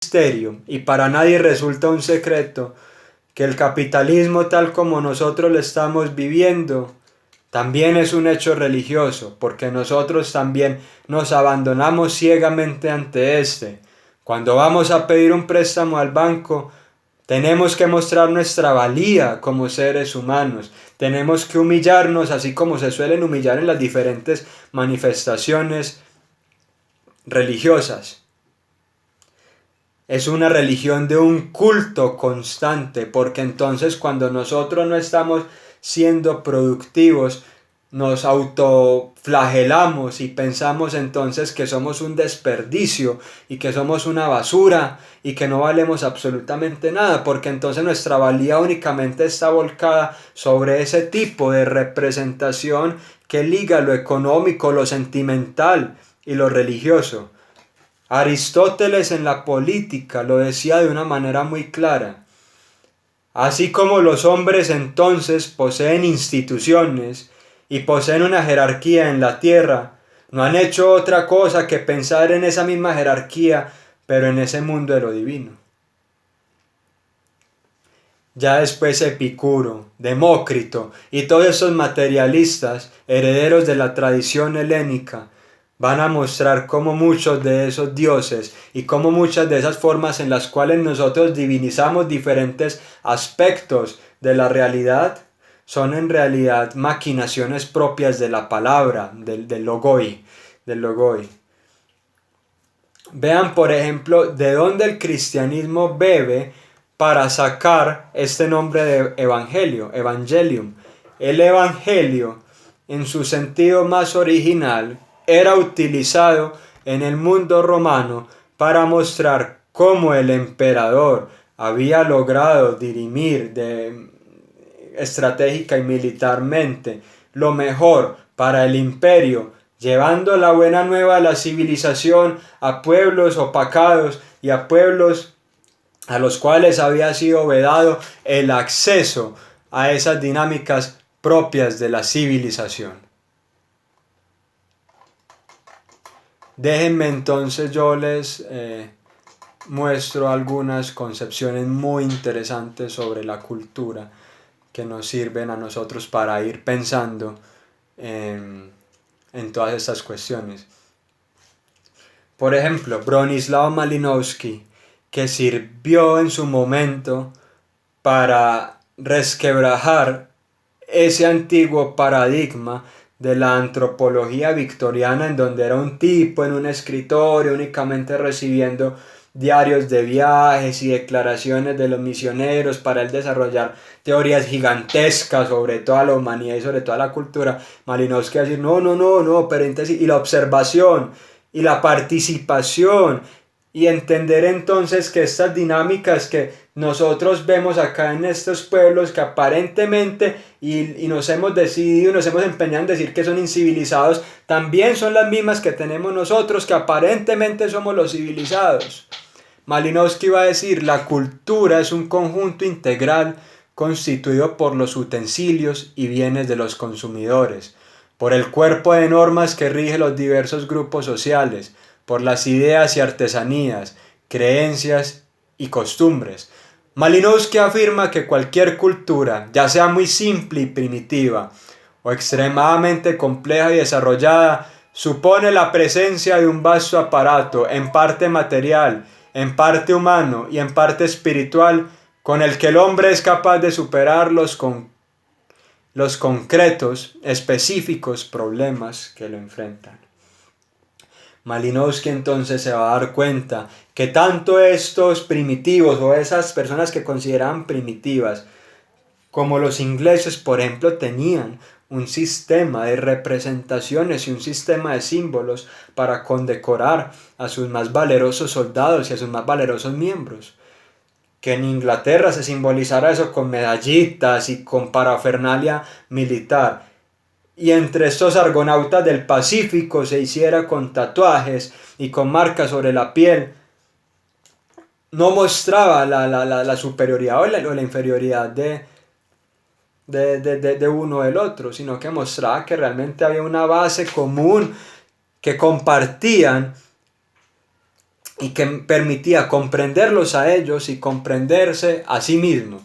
misterio y para nadie resulta un secreto que el capitalismo tal como nosotros lo estamos viviendo también es un hecho religioso, porque nosotros también nos abandonamos ciegamente ante este. Cuando vamos a pedir un préstamo al banco, tenemos que mostrar nuestra valía como seres humanos. Tenemos que humillarnos así como se suelen humillar en las diferentes manifestaciones religiosas. Es una religión de un culto constante, porque entonces cuando nosotros no estamos siendo productivos, nos autoflagelamos y pensamos entonces que somos un desperdicio y que somos una basura y que no valemos absolutamente nada, porque entonces nuestra valía únicamente está volcada sobre ese tipo de representación que liga lo económico, lo sentimental y lo religioso. Aristóteles en la política lo decía de una manera muy clara. Así como los hombres entonces poseen instituciones y poseen una jerarquía en la tierra, no han hecho otra cosa que pensar en esa misma jerarquía, pero en ese mundo de lo divino. Ya después Epicuro, Demócrito y todos esos materialistas, herederos de la tradición helénica, van a mostrar cómo muchos de esos dioses y cómo muchas de esas formas en las cuales nosotros divinizamos diferentes aspectos de la realidad son en realidad maquinaciones propias de la palabra, del logoi, del logoi. Vean, por ejemplo, de dónde el cristianismo bebe para sacar este nombre de evangelio, evangelium. El evangelio, en su sentido más original, era utilizado en el mundo romano para mostrar cómo el emperador había logrado dirimir estratégica y militarmente lo mejor para el imperio, llevando la buena nueva a la civilización, a pueblos opacados y a pueblos a los cuales había sido vedado el acceso a esas dinámicas propias de la civilización. Déjenme entonces yo les muestro algunas concepciones muy interesantes sobre la cultura que nos sirven a nosotros para ir pensando en todas estas cuestiones. Por ejemplo, Bronislaw Malinowski, que sirvió en su momento para resquebrajar ese antiguo paradigma de la antropología victoriana, en donde era un tipo en un escritorio únicamente recibiendo diarios de viajes y declaraciones de los misioneros para él desarrollar teorías gigantescas sobre toda la humanidad y sobre toda la cultura. Malinowski va a decir, no, pero entonces, y la observación y la participación y entender entonces que estas dinámicas que nosotros vemos acá en estos pueblos que aparentemente y nos hemos decidido, nos hemos empeñado en decir que son incivilizados, también son las mismas que tenemos nosotros que aparentemente somos los civilizados. Malinowski va a decir, la cultura es un conjunto integral constituido por los utensilios y bienes de los consumidores, por el cuerpo de normas que rige los diversos grupos sociales, por las ideas y artesanías, creencias y costumbres. Malinowski afirma que cualquier cultura, ya sea muy simple y primitiva, o extremadamente compleja y desarrollada, supone la presencia de un vasto aparato, en parte material, en parte humano y en parte espiritual, con el que el hombre es capaz de superar los concretos, específicos problemas que lo enfrentan. Malinowski entonces se va a dar cuenta que tanto estos primitivos o esas personas que consideraban primitivas como los ingleses, por ejemplo, tenían un sistema de representaciones y un sistema de símbolos para condecorar a sus más valerosos soldados y a sus más valerosos miembros. Que en Inglaterra se simbolizara eso con medallitas y con parafernalia militar. Y entre estos argonautas del Pacífico se hiciera con tatuajes y con marcas sobre la piel, no mostraba la superioridad o la inferioridad de uno del otro, sino que mostraba que realmente había una base común que compartían y que permitía comprenderlos a ellos y comprenderse a sí mismo.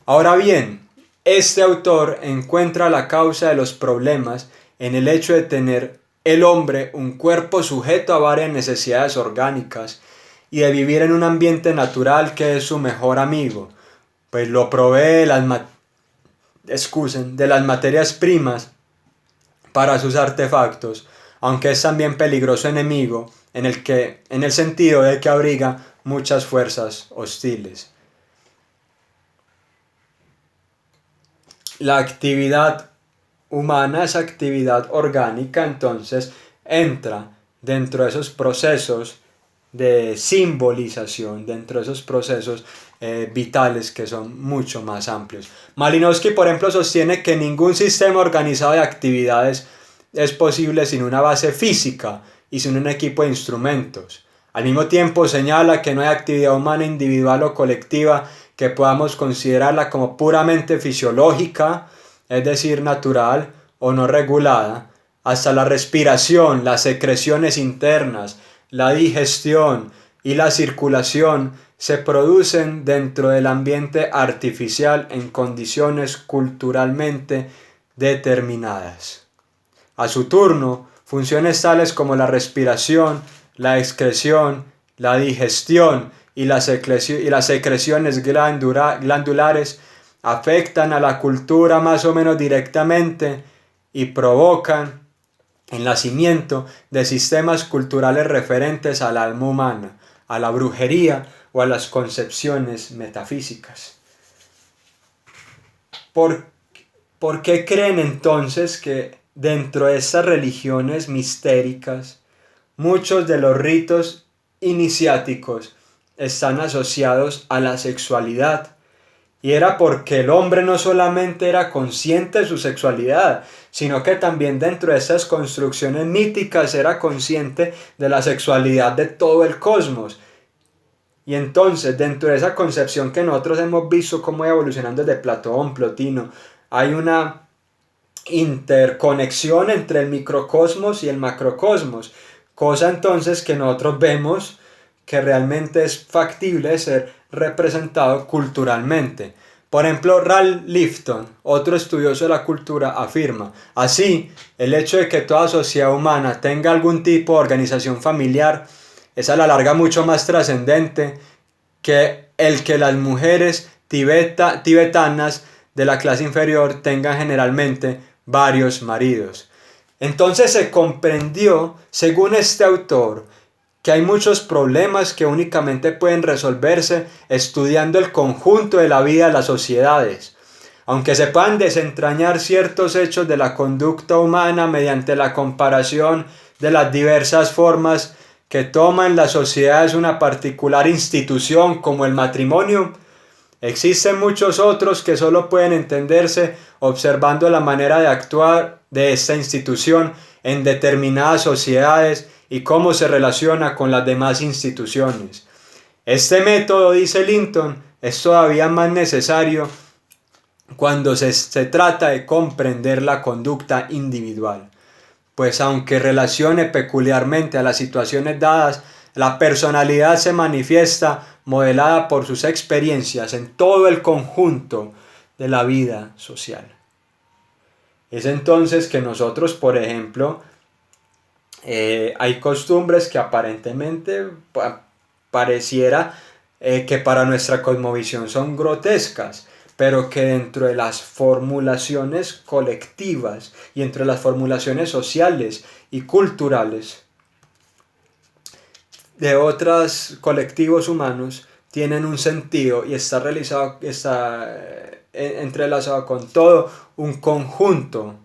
Ahora bien, este autor encuentra la causa de los problemas en el hecho de tener el hombre un cuerpo sujeto a varias necesidades orgánicas y de vivir en un ambiente natural que es su mejor amigo, pues lo provee de las materias primas para sus artefactos, aunque es también peligroso enemigo en el sentido de que abriga muchas fuerzas hostiles. La actividad humana, esa actividad orgánica, entonces entra dentro de esos procesos de simbolización, dentro de esos procesos vitales que son mucho más amplios. Malinowski, por ejemplo, sostiene que ningún sistema organizado de actividades es posible sin una base física y sin un equipo de instrumentos. Al mismo tiempo señala que no hay actividad humana individual o colectiva que podamos considerarla como puramente fisiológica, es decir, natural o no regulada, hasta la respiración, las secreciones internas, la digestión y la circulación se producen dentro del ambiente artificial en condiciones culturalmente determinadas. A su turno, funciones tales como la respiración, la excreción, la digestión y las secreciones glandulares afectan a la cultura más o menos directamente y provocan el nacimiento de sistemas culturales referentes al alma humana, a la brujería o a las concepciones metafísicas. ¿Por, ¿Por qué creen entonces que dentro de estas religiones mistéricas muchos de los ritos iniciáticos están asociados a la sexualidad? Y era porque el hombre no solamente era consciente de su sexualidad, sino que también dentro de esas construcciones míticas era consciente de la sexualidad de todo el cosmos. Y entonces, dentro de esa concepción que nosotros hemos visto cómo va evolucionando desde Platón, Plotino, hay una interconexión entre el microcosmos y el macrocosmos, cosa entonces que nosotros vemos que realmente es factible ser representado culturalmente. Por ejemplo, Ralph Lifton, otro estudioso de la cultura, afirma: así, el hecho de que toda sociedad humana tenga algún tipo de organización familiar es a la larga mucho más trascendente que el que las mujeres tibetanas de la clase inferior tengan generalmente varios maridos. Entonces se comprendió, según este autor, que hay muchos problemas que únicamente pueden resolverse estudiando el conjunto de la vida de las sociedades. Aunque se puedan desentrañar ciertos hechos de la conducta humana mediante la comparación de las diversas formas que toman las sociedades una particular institución como el matrimonio, existen muchos otros que solo pueden entenderse observando la manera de actuar de esta institución en determinadas sociedades y cómo se relaciona con las demás instituciones. Este método, dice Linton, es todavía más necesario cuando se trata de comprender la conducta individual, pues aunque relacione peculiarmente a las situaciones dadas, la personalidad se manifiesta modelada por sus experiencias en todo el conjunto de la vida social. Es entonces que nosotros, por ejemplo, hay costumbres que aparentemente pareciera que para nuestra cosmovisión son grotescas, pero que dentro de las formulaciones colectivas y entre las formulaciones sociales y culturales de otros colectivos humanos tienen un sentido y está entrelazado con todo un conjunto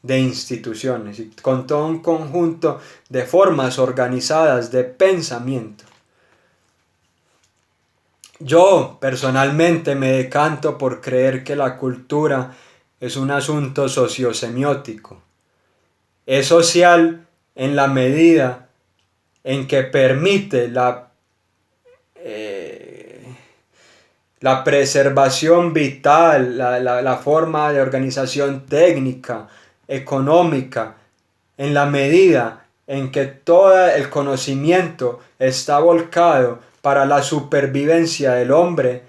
de instituciones y con todo un conjunto de formas organizadas de pensamiento. Yo personalmente me decanto por creer que la cultura es un asunto sociosemiótico. Es social en la medida en que permite la preservación vital, la forma de organización técnica, económica, en la medida en que todo el conocimiento está volcado para la supervivencia del hombre,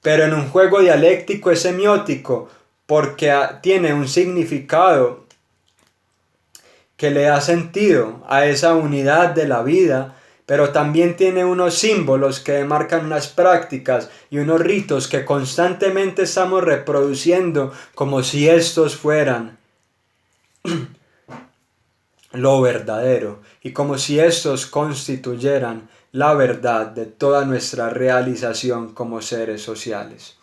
pero en un juego dialéctico es semiótico porque tiene un significado que le da sentido a esa unidad de la vida, pero también tiene unos símbolos que demarcan unas prácticas y unos ritos que constantemente estamos reproduciendo como si estos fueran lo verdadero y como si estos constituyeran la verdad de toda nuestra realización como seres sociales.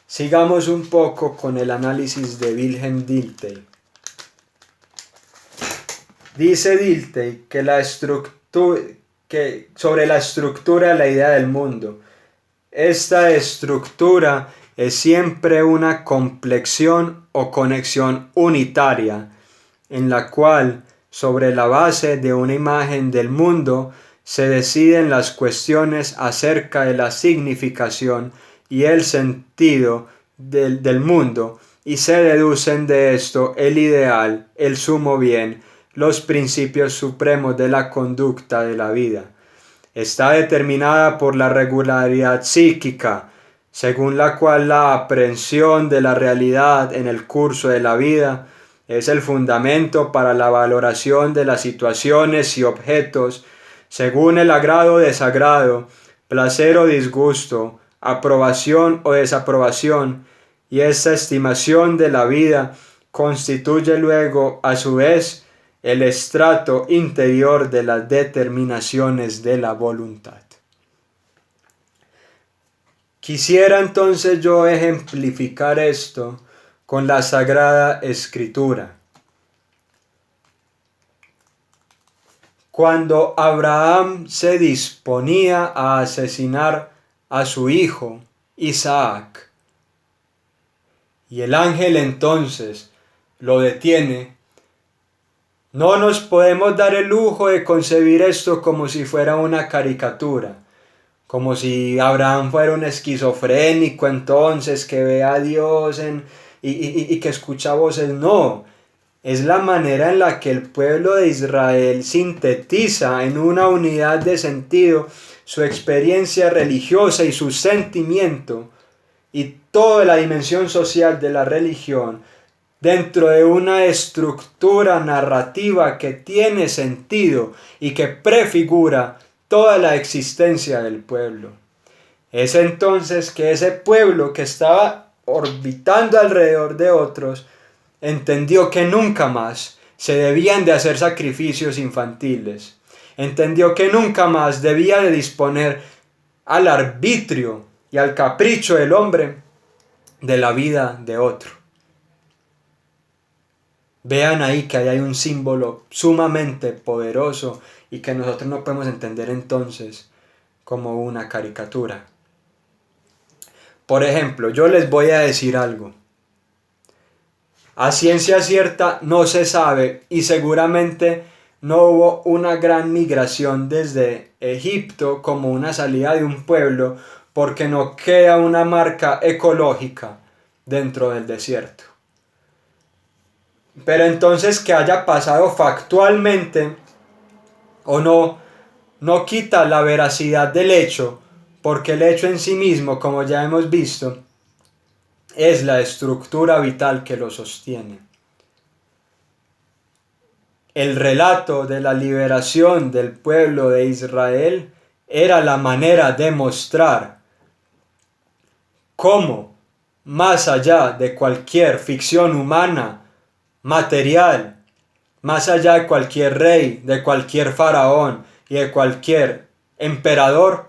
Sigamos un poco con el análisis de Wilhelm Dilthey. Dice Dilthey que sobre la estructura de la idea del mundo. Esta estructura es siempre una complexión o conexión unitaria, en la cual, sobre la base de una imagen del mundo, se deciden las cuestiones acerca de la significación y el sentido del mundo, y se deducen de esto el ideal, el sumo bien, los principios supremos de la conducta de la vida. Está determinada por la regularidad psíquica, según la cual la aprehensión de la realidad en el curso de la vida es el fundamento para la valoración de las situaciones y objetos, según el agrado o desagrado, placer o disgusto, aprobación o desaprobación, y esta estimación de la vida constituye luego, a su vez, el estrato interior de las determinaciones de la voluntad. Quisiera entonces yo ejemplificar esto con la Sagrada Escritura. Cuando Abraham se disponía a asesinar a su hijo Isaac, y el ángel entonces lo detiene, no nos podemos dar el lujo de concebir esto como si fuera una caricatura, como si Abraham fuera un esquizofrénico entonces que ve a Dios y que escucha voces. No, es la manera en la que el pueblo de Israel sintetiza en una unidad de sentido su experiencia religiosa y su sentimiento y toda la dimensión social de la religión dentro de una estructura narrativa que tiene sentido y que prefigura toda la existencia del pueblo. Es entonces que ese pueblo que estaba orbitando alrededor de otros entendió que nunca más se debían de hacer sacrificios infantiles. Entendió que nunca más debía de disponer al arbitrio y al capricho del hombre de la vida de otro. Vean ahí que ahí hay un símbolo sumamente poderoso y que nosotros no podemos entender entonces como una caricatura. Por ejemplo, yo les voy a decir algo. A ciencia cierta no se sabe y seguramente no hubo una gran migración desde Egipto como una salida de un pueblo porque no queda una marca ecológica dentro del desierto. Pero entonces que haya pasado factualmente o no quita la veracidad del hecho, porque el hecho en sí mismo, como ya hemos visto, es la estructura vital que lo sostiene. El relato de la liberación del pueblo de Israel era la manera de mostrar cómo, más allá de cualquier ficción humana, material, más allá de cualquier rey, de cualquier faraón y de cualquier emperador,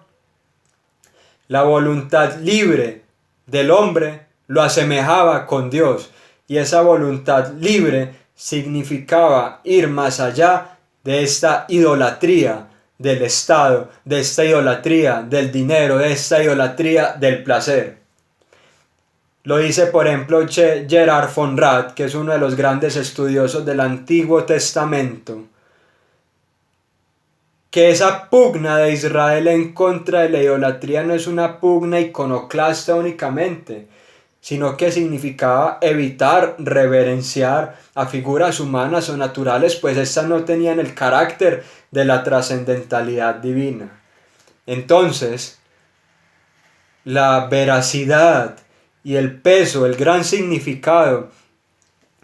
la voluntad libre del hombre lo asemejaba con Dios, y esa voluntad libre significaba ir más allá de esta idolatría del Estado, de esta idolatría del dinero, de esta idolatría del placer. Lo dice, por ejemplo, Gerhard von Rad, que es uno de los grandes estudiosos del Antiguo Testamento, que esa pugna de Israel en contra de la idolatría no es una pugna iconoclasta únicamente, sino que significaba evitar reverenciar a figuras humanas o naturales, pues éstas no tenían el carácter de la trascendentalidad divina. Entonces, la veracidad y el peso, el gran significado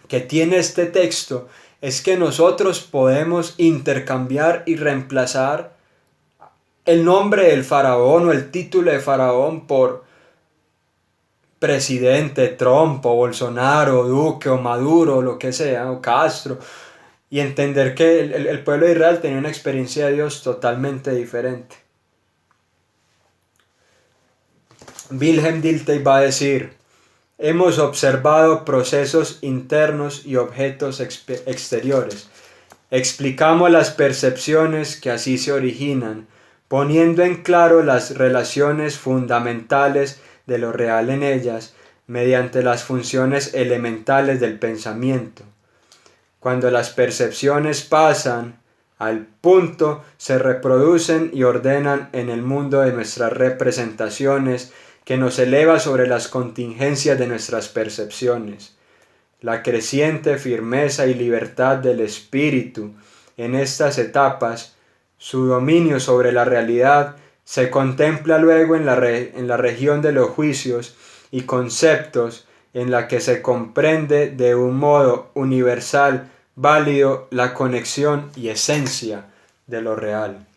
que tiene este texto es que nosotros podemos intercambiar y reemplazar el nombre del faraón o el título de faraón por presidente, Trump o Bolsonaro, Duque o Maduro, lo que sea, o Castro, y entender que el pueblo de Israel tenía una experiencia de Dios totalmente diferente. Wilhelm Dilthey va a decir: hemos observado procesos internos y objetos exteriores. Explicamos las percepciones que así se originan, poniendo en claro las relaciones fundamentales de lo real en ellas, mediante las funciones elementales del pensamiento. Cuando las percepciones pasan al punto, se reproducen y ordenan en el mundo de nuestras representaciones, que nos eleva sobre las contingencias de nuestras percepciones. La creciente firmeza y libertad del espíritu en estas etapas, su dominio sobre la realidad, se contempla luego en la región de los juicios y conceptos, en la que se comprende de un modo universal, válido, la conexión y esencia de lo real.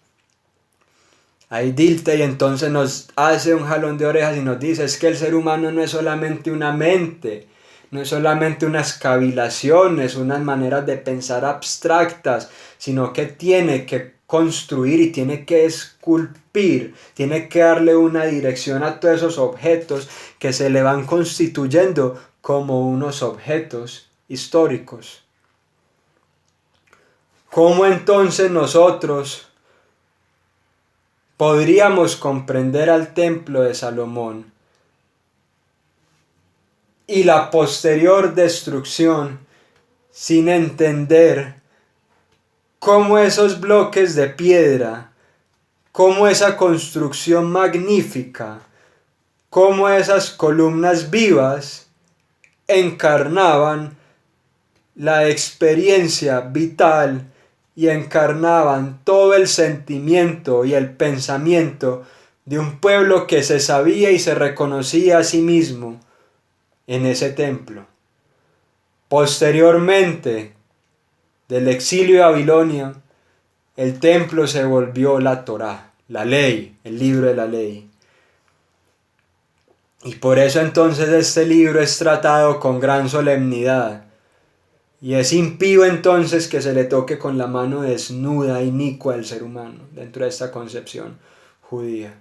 Ahí Dilthey entonces nos hace un jalón de orejas y nos dice: es que el ser humano no es solamente una mente, no es solamente unas cavilaciones, unas maneras de pensar abstractas, sino que tiene que construir y tiene que esculpir, tiene que darle una dirección a todos esos objetos que se le van constituyendo como unos objetos históricos. ¿Cómo entonces nosotros podríamos comprender al templo de Salomón y la posterior destrucción sin entender cómo esos bloques de piedra, cómo esa construcción magnífica, cómo esas columnas vivas encarnaban la experiencia vital y encarnaban todo el sentimiento y el pensamiento de un pueblo que se sabía y se reconocía a sí mismo en ese templo? Posteriormente del exilio de Babilonia, el templo se volvió la Torá, la ley, el libro de la ley. Y por eso entonces este libro es tratado con gran solemnidad. Y es impío entonces que se le toque con la mano desnuda e inicua al ser humano dentro de esta concepción judía.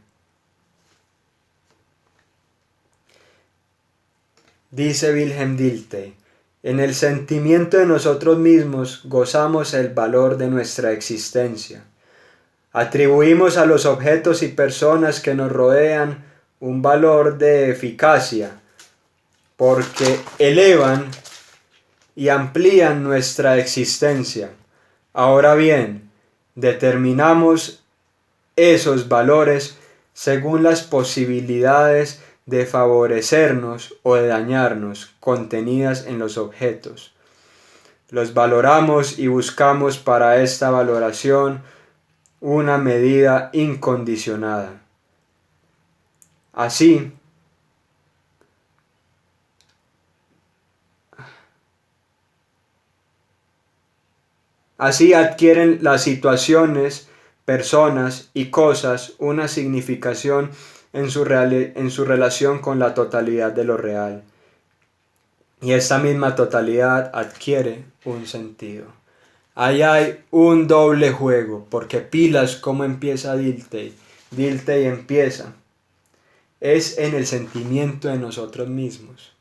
Dice Wilhelm Dilthey: en el sentimiento de nosotros mismos gozamos el valor de nuestra existencia. Atribuimos a los objetos y personas que nos rodean un valor de eficacia, porque elevan y amplían nuestra existencia. Ahora bien, determinamos esos valores según las posibilidades de favorecernos o de dañarnos contenidas en los objetos. Los valoramos y buscamos para esta valoración una medida incondicionada. Así adquieren las situaciones, personas y cosas una significación en su relación con la totalidad de lo real. Y esta misma totalidad adquiere un sentido. Ahí hay un doble juego, porque pilas cómo empieza Dilthey. Dilthey empieza, es en el sentimiento de nosotros mismos.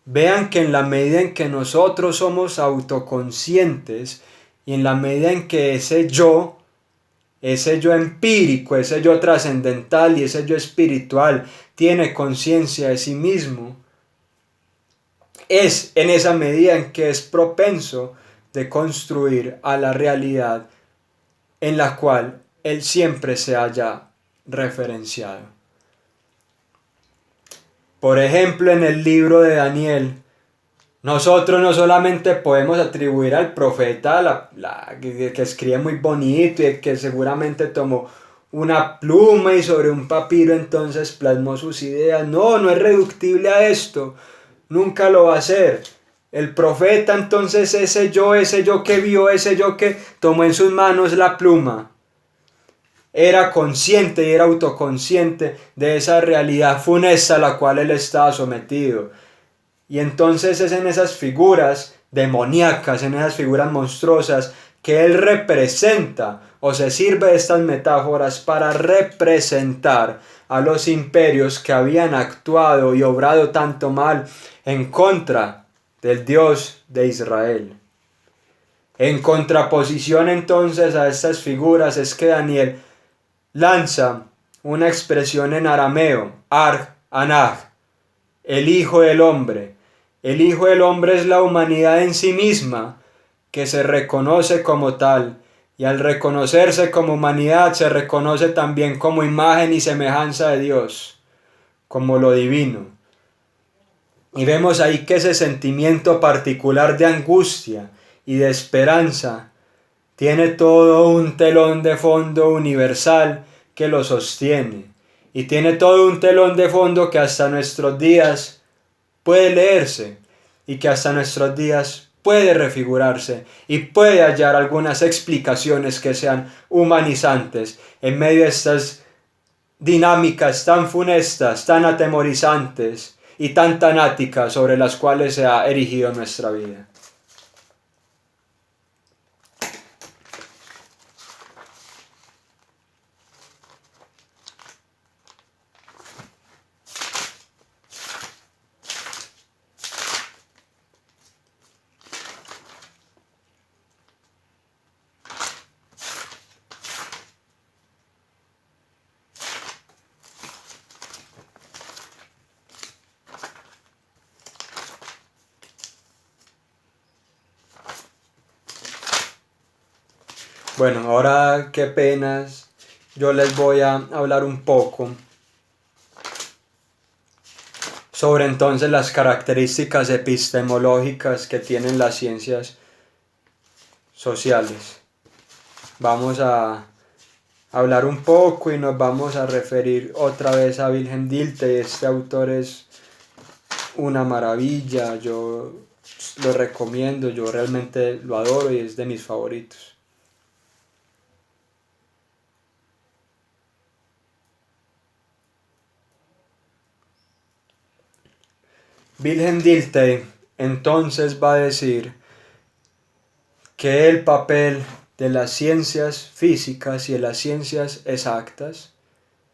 Vean que en la medida en que nosotros somos autoconscientes y en la medida en que ese yo empírico, ese yo trascendental y ese yo espiritual tiene conciencia de sí mismo, es en esa medida en que es propenso de construir a la realidad en la cual él siempre se haya referenciado. Por ejemplo, en el libro de Daniel, nosotros no solamente podemos atribuir al profeta que escribe muy bonito y que seguramente tomó una pluma y sobre un papiro entonces plasmó sus ideas. No, no es reductible a esto. Nunca lo va a hacer. El profeta entonces ese yo que vio, ese yo que tomó en sus manos la pluma, era consciente y era autoconsciente de esa realidad funesta a la cual él estaba sometido. Y entonces es en esas figuras demoníacas, en esas figuras monstruosas, que él representa o se sirve de estas metáforas para representar a los imperios que habían actuado y obrado tanto mal en contra del Dios de Israel. En contraposición entonces a estas figuras es que Daniel lanza una expresión en arameo, Anag, el Hijo del Hombre. El Hijo del Hombre es la humanidad en sí misma, que se reconoce como tal, y al reconocerse como humanidad se reconoce también como imagen y semejanza de Dios, como lo divino. Y vemos ahí que ese sentimiento particular de angustia y de esperanza tiene todo un telón de fondo universal que lo sostiene. Y tiene todo un telón de fondo que hasta nuestros días puede leerse y que hasta nuestros días puede refigurarse y puede hallar algunas explicaciones que sean humanizantes en medio de estas dinámicas tan funestas, tan atemorizantes y tan tanáticas sobre las cuales se ha erigido nuestra vida. Bueno, ahora qué penas, yo les voy a hablar un poco sobre entonces las características epistemológicas que tienen las ciencias sociales. Vamos a hablar un poco y nos vamos a referir otra vez a Wilhelm Dilthey. Este autor es una maravilla, yo lo recomiendo, yo realmente lo adoro y es de mis favoritos. Wilhelm Dilthey entonces va a decir que el papel de las ciencias físicas y de las ciencias exactas,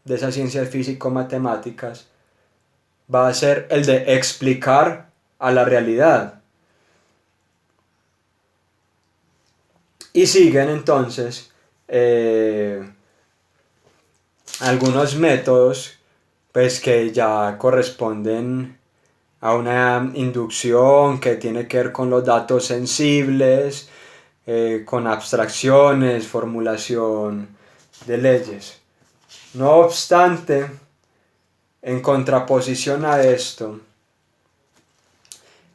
de esas ciencias físico-matemáticas, va a ser el de explicar a la realidad. Y siguen entonces algunos métodos pues que ya corresponden a una inducción que tiene que ver con los datos sensibles, con abstracciones, formulación de leyes. No obstante, en contraposición a esto,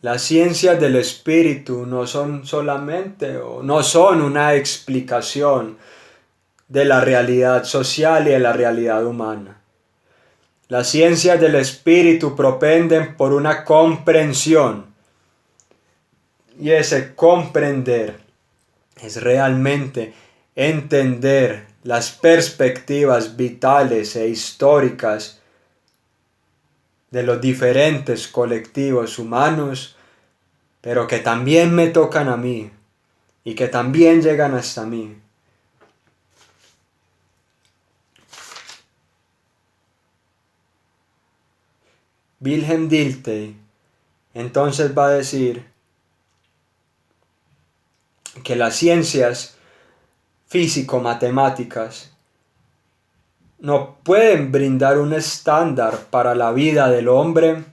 las ciencias del espíritu no son solamente o no son una explicación de la realidad social y de la realidad humana. Las ciencias del espíritu propenden por una comprensión, y ese comprender es realmente entender las perspectivas vitales e históricas de los diferentes colectivos humanos, pero que también me tocan a mí y que también llegan hasta mí. Wilhelm Dilthey entonces va a decir que las ciencias físico-matemáticas no pueden brindar un estándar para la vida del hombre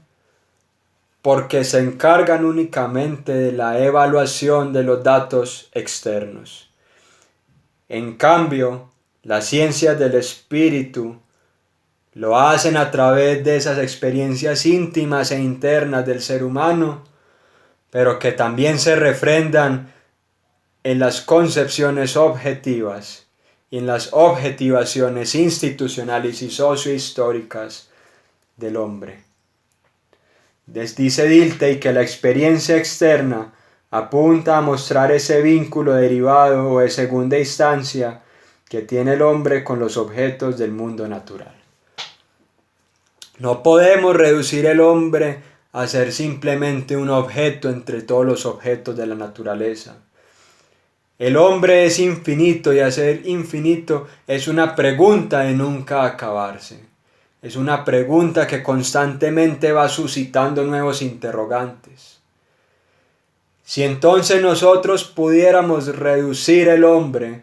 porque se encargan únicamente de la evaluación de los datos externos. En cambio, las ciencias del espíritu Lo hacen a través de esas experiencias íntimas e internas del ser humano, pero que también se refrendan en las concepciones objetivas y en las objetivaciones institucionales y sociohistóricas del hombre. Dice Dilthey que la experiencia externa apunta a mostrar ese vínculo derivado o de segunda instancia que tiene el hombre con los objetos del mundo natural. No podemos reducir el hombre a ser simplemente un objeto entre todos los objetos de la naturaleza. El hombre es infinito y hacer infinito es una pregunta de nunca acabarse. Es una pregunta que constantemente va suscitando nuevos interrogantes. Si entonces nosotros pudiéramos reducir el hombre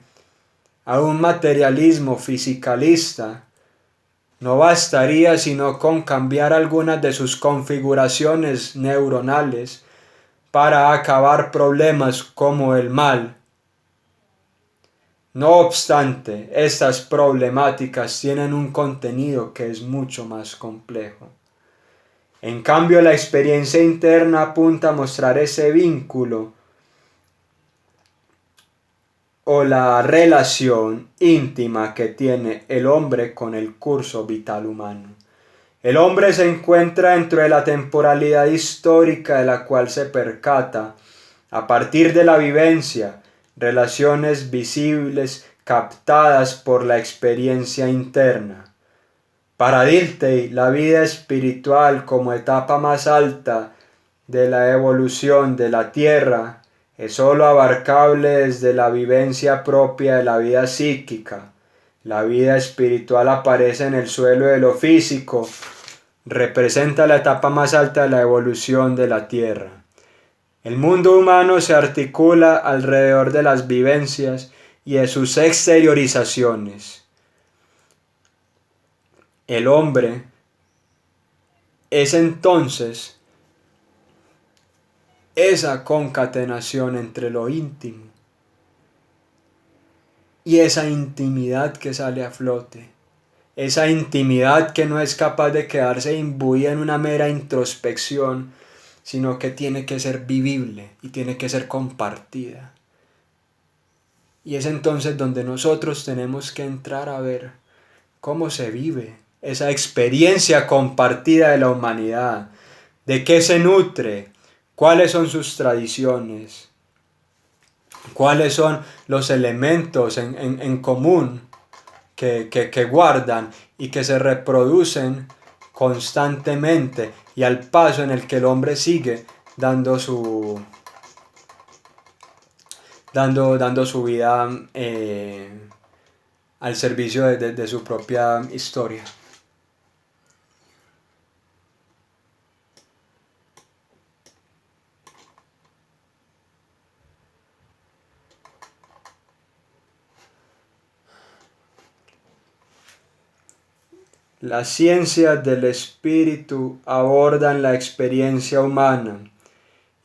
a un materialismo fisicalista, no bastaría sino con cambiar algunas de sus configuraciones neuronales para acabar problemas como el mal. No obstante, estas problemáticas tienen un contenido que es mucho más complejo. En cambio, la experiencia interna apunta a mostrar ese vínculo o la relación íntima que tiene el hombre con el curso vital humano. El hombre se encuentra dentro de la temporalidad histórica de la cual se percata, a partir de la vivencia, relaciones visibles captadas por la experiencia interna. Para Dilthey, la vida espiritual como etapa más alta de la evolución de la Tierra es sólo abarcable desde la vivencia propia de la vida psíquica. La vida espiritual aparece en el suelo de lo físico, representa la etapa más alta de la evolución de la Tierra. El mundo humano se articula alrededor de las vivencias y de sus exteriorizaciones. El hombre es entonces esa concatenación entre lo íntimo y esa intimidad que sale a flote. Esa intimidad que no es capaz de quedarse imbuida en una mera introspección, sino que tiene que ser vivible y tiene que ser compartida. Y es entonces donde nosotros tenemos que entrar a ver cómo se vive esa experiencia compartida de la humanidad, de qué se nutre, cuáles son sus tradiciones, cuáles son los elementos en común que guardan y que se reproducen constantemente y al paso en el que el hombre sigue dando su vida al servicio de su propia historia. Las ciencias del espíritu abordan la experiencia humana,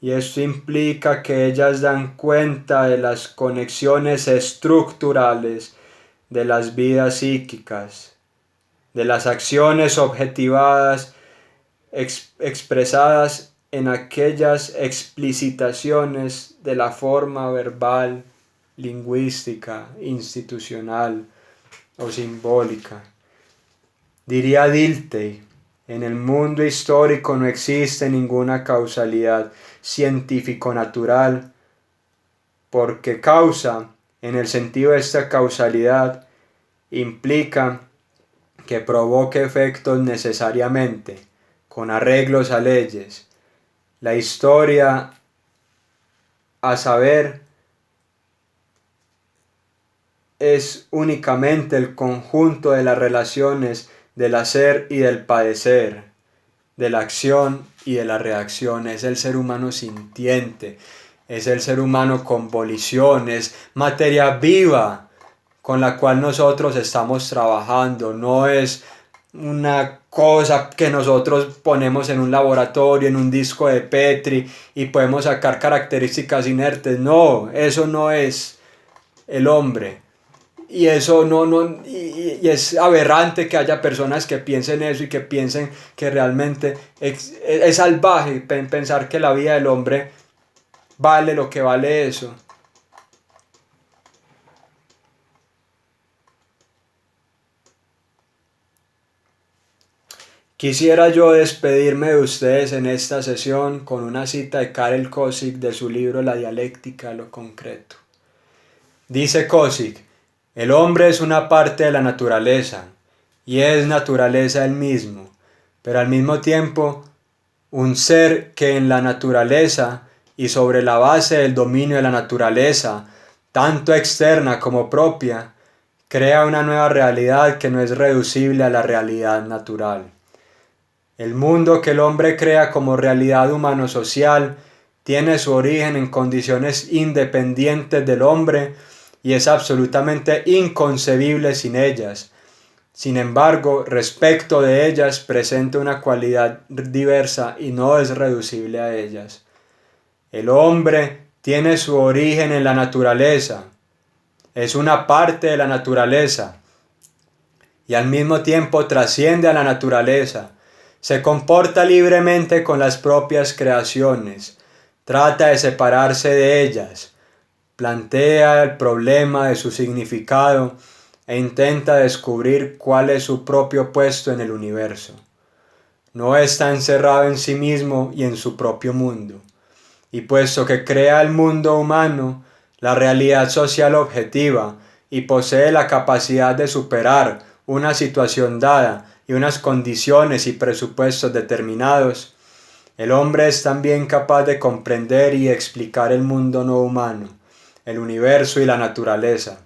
y esto implica que ellas dan cuenta de las conexiones estructurales de las vidas psíquicas, de las acciones objetivadas expresadas en aquellas explicitaciones de la forma verbal, lingüística, institucional o simbólica. Diría Dilthey, en el mundo histórico no existe ninguna causalidad científico-natural, porque causa, en el sentido de esta causalidad, implica que provoque efectos necesariamente, con arreglos a leyes. La historia, a saber, es únicamente el conjunto de las relaciones del hacer y del padecer, de la acción y de la reacción. Es el ser humano sintiente, es el ser humano con voliciones, materia viva con la cual nosotros estamos trabajando. No es una cosa que nosotros ponemos en un laboratorio, en un disco de Petri y podemos sacar características inertes. No, eso no es el hombre. y eso y es aberrante que haya personas que piensen eso y que piensen que realmente es salvaje pensar que la vida del hombre vale lo que vale eso. Quisiera yo despedirme de ustedes en esta sesión con una cita de Karel Kosik de su libro La dialéctica de lo concreto. Dice Kosik: el hombre es una parte de la naturaleza y es naturaleza él mismo, pero al mismo tiempo un ser que en la naturaleza y sobre la base del dominio de la naturaleza, tanto externa como propia, crea una nueva realidad que no es reducible a la realidad natural. El mundo que el hombre crea como realidad humano-social tiene su origen en condiciones independientes del hombre y es absolutamente inconcebible sin ellas. Sin embargo, respecto de ellas presenta una cualidad diversa y no es reducible a ellas. El hombre tiene su origen en la naturaleza, es una parte de la naturaleza y al mismo tiempo trasciende a la naturaleza. Se comporta libremente con las propias creaciones, trata de separarse de ellas, plantea el problema de su significado e intenta descubrir cuál es su propio puesto en el universo. No está encerrado en sí mismo y en su propio mundo, y puesto que crea el mundo humano, la realidad social objetiva, y posee la capacidad de superar una situación dada y unas condiciones y presupuestos determinados, el hombre es también capaz de comprender y explicar el mundo no humano, el universo y la naturaleza.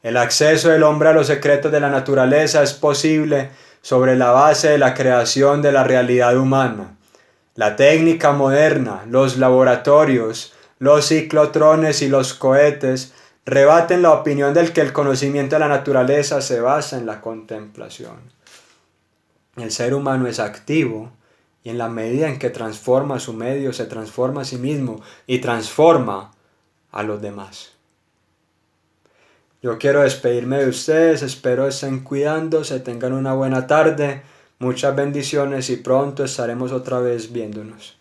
El acceso del hombre a los secretos de la naturaleza es posible sobre la base de la creación de la realidad humana. La técnica moderna, los laboratorios, los ciclotrones y los cohetes rebaten la opinión del que el conocimiento de la naturaleza se basa en la contemplación. El ser humano es activo y en la medida en que transforma su medio se transforma a sí mismo y transforma a los demás. Yo quiero despedirme de ustedes, espero estén cuidándose, tengan una buena tarde, muchas bendiciones y pronto estaremos otra vez viéndonos.